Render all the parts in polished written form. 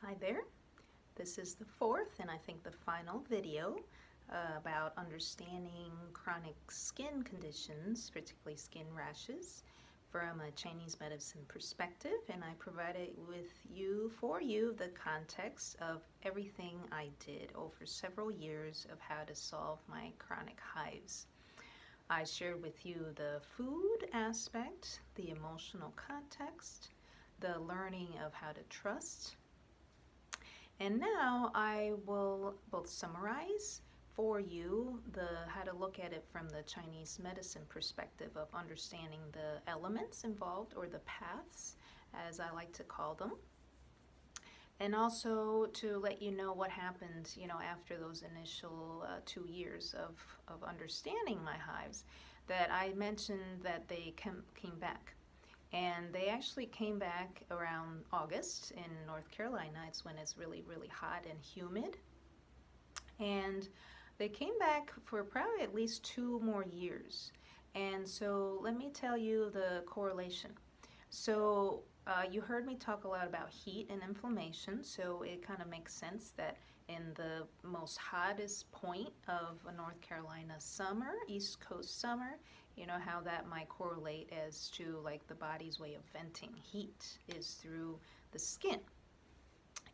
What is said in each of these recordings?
Hi there. This is the fourth and I think the final video about understanding chronic skin conditions, particularly skin rashes, from a Chinese medicine perspective, and I provided for you the context of everything I did over several years of how to solve my chronic hives. I shared with you the food aspect, the emotional context, the learning of how to trust. And now I will both summarize for you how to look at it from the Chinese medicine perspective of understanding the elements involved, or the paths as I like to call them, and also to let you know what happened after those initial 2 years of understanding my hives, that I mentioned that they came back. And they actually came back around August in North Carolina. It's when it's really, really hot and humid. And they came back for probably at least 2 more years. And so let me tell you the correlation. So you heard me talk a lot about heat and inflammation, so it kind of makes sense that in the most hottest point of a North Carolina summer, East Coast summer, you know how that might correlate as to like the body's way of venting heat is through the skin.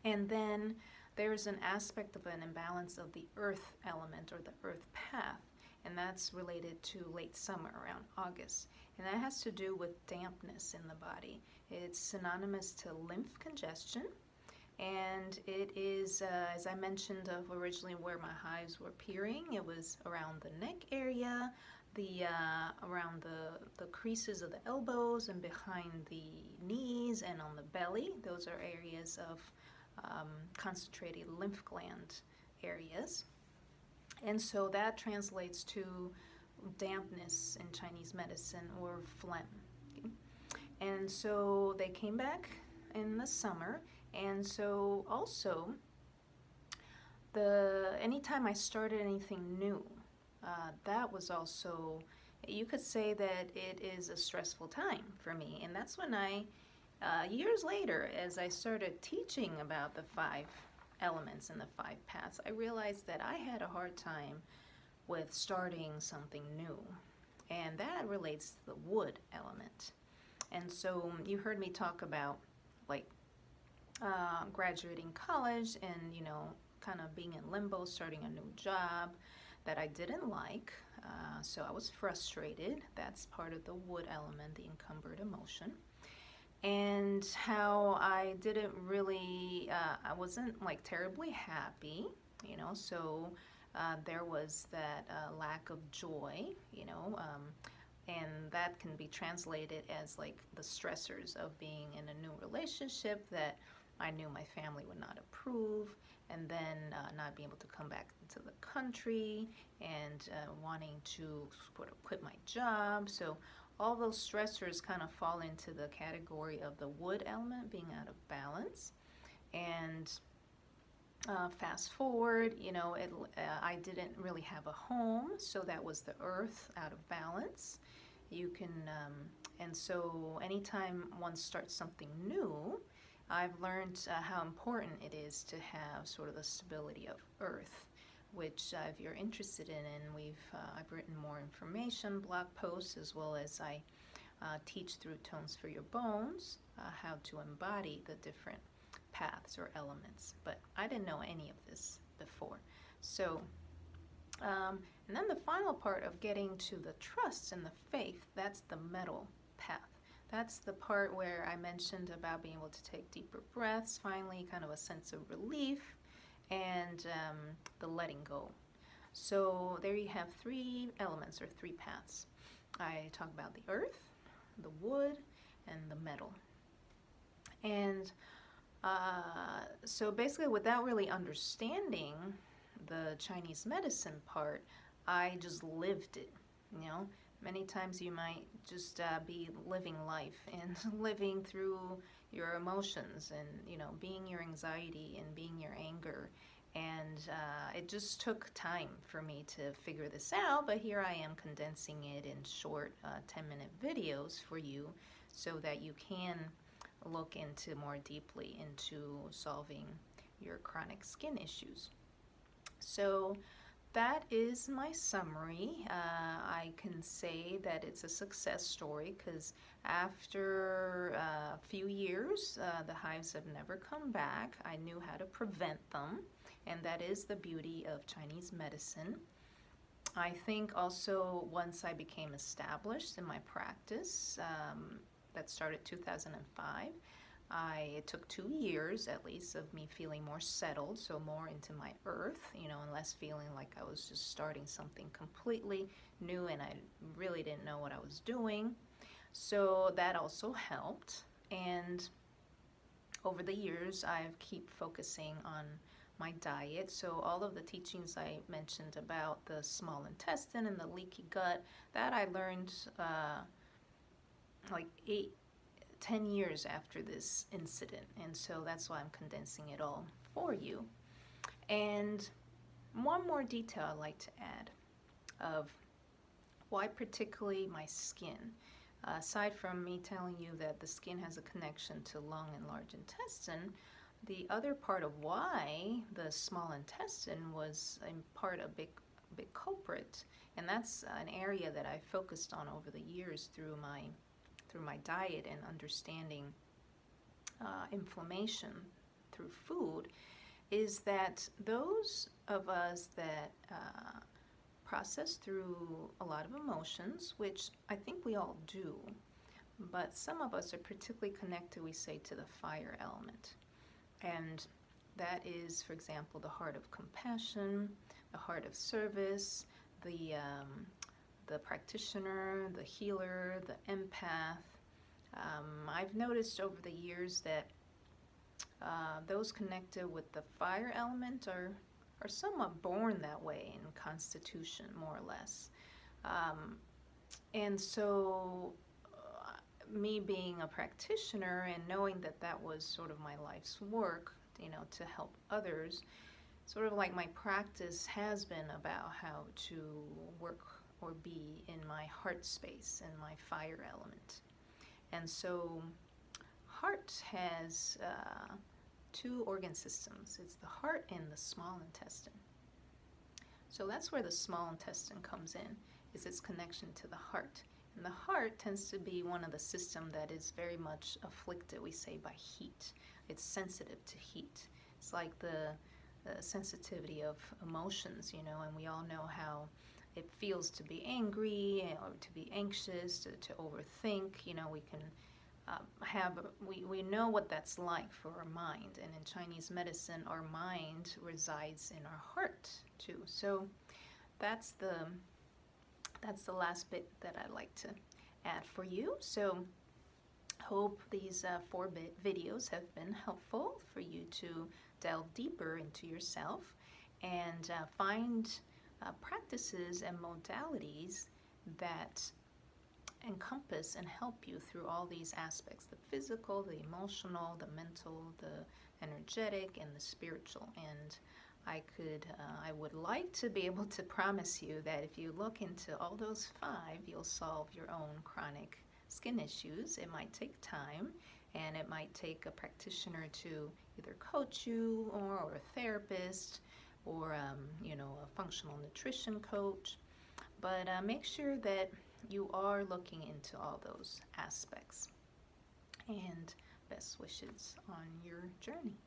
And then there's an aspect of an imbalance of the earth element, or the earth path, and that's related to late summer around August. And that has to do with dampness in the body. It's synonymous to lymph congestion, and it is, as I mentioned, of originally where my hives were appearing. It was around the neck area, around the creases of the elbows and behind the knees and on the belly. Those are areas of concentrated lymph gland areas. And so that translates to dampness in Chinese medicine, or phlegm. Okay? And so they came back in the summer, and so also anytime I started anything new, that was also, you could say that it is a stressful time for me. And that's when years later, as I started teaching about the 5 elements and the 5 paths, I realized that I had a hard time with starting something new. And that relates to the wood element. And so you heard me talk about like graduating college and, kind of being in limbo, starting a new job that I didn't like. So I was frustrated. That's part of the wood element, the encumbered emotion. And how I didn't really, I wasn't like terribly happy, so there was that lack of joy, and that can be translated as like the stressors of being in a new relationship that I knew my family would not approve, and then not being able to come back to the country, and wanting to sort of quit my job. So all those stressors kind of fall into the category of the wood element being out of balance. And fast forward, I didn't really have a home, so that was the earth out of balance. And so anytime one starts something new, I've learned how important it is to have sort of the stability of earth, which if you're interested in, and I've written more information, blog posts, as well as I teach through Tones for Your Bones, how to embody the different paths or elements. But I didn't know any of this before. So, and then the final part of getting to the trust and the faith, that's the metal path. That's the part where I mentioned about being able to take deeper breaths, finally kind of a sense of relief, and the letting go. So there you have 3 elements, or 3 paths. I talk about the earth, the wood, and the metal. And so basically, without really understanding the Chinese medicine part, I just lived it, Many times you might just be living life and living through your emotions, and being your anxiety and being your anger. And it just took time for me to figure this out, but here I am condensing it in short 10-minute videos for you, so that you can look into more deeply into solving your chronic skin issues. So that is my summary. I can say that it's a success story because after a few years, the hives have never come back. I knew how to prevent them, and that is the beauty of Chinese medicine. I think also once I became established in my practice, that started 2005. It took 2 years at least of me feeling more settled, so more into my earth, and less feeling like I was just starting something completely new and I really didn't know what I was doing. So that also helped. And over the years, I've keep focusing on my diet. So all of the teachings I mentioned about the small intestine and the leaky gut, that I learned like 10 years after this incident, and so that's why I'm condensing it all for you. And one more detail I'd like to add of why particularly my skin. Aside from me telling you that the skin has a connection to lung and large intestine, the other part of why the small intestine was in part a big culprit, and that's an area that I focused on over the years through my diet and understanding inflammation through food, is that those of us that process through a lot of emotions, which I think we all do, but some of us are particularly connected, we say, to the fire element. And that is, for example, the heart of compassion, the heart of service, the practitioner, the healer, the empath. I've noticed over the years that those connected with the fire element are somewhat born that way in constitution, more or less. And so me being a practitioner and knowing that that was sort of my life's work, to help others, sort of like my practice has been about how to work or be in my heart space and my fire element. And so heart has two organ systems. It's the heart and the small intestine. So that's where the small intestine comes in, is its connection to the heart. And the heart tends to be one of the system that is very much afflicted, we say, by heat. It's sensitive to heat. It's like the sensitivity of emotions, and we all know how it feels to be angry or to be anxious, to overthink. We can we know what that's like for our mind, and in Chinese medicine, our mind resides in our heart too. So that's the last bit that I'd like to add for you. So hope these 4 videos have been helpful for you to delve deeper into yourself and find practices and modalities that encompass and help you through all these aspects: the physical, the emotional, the mental, the energetic, and the spiritual. And I would like to be able to promise you that if you look into all those 5, you'll solve your own chronic skin issues. It might take time, and it might take a practitioner to either coach you or a therapist or a functional nutrition coach. But make sure that you are looking into all those aspects. And best wishes on your journey.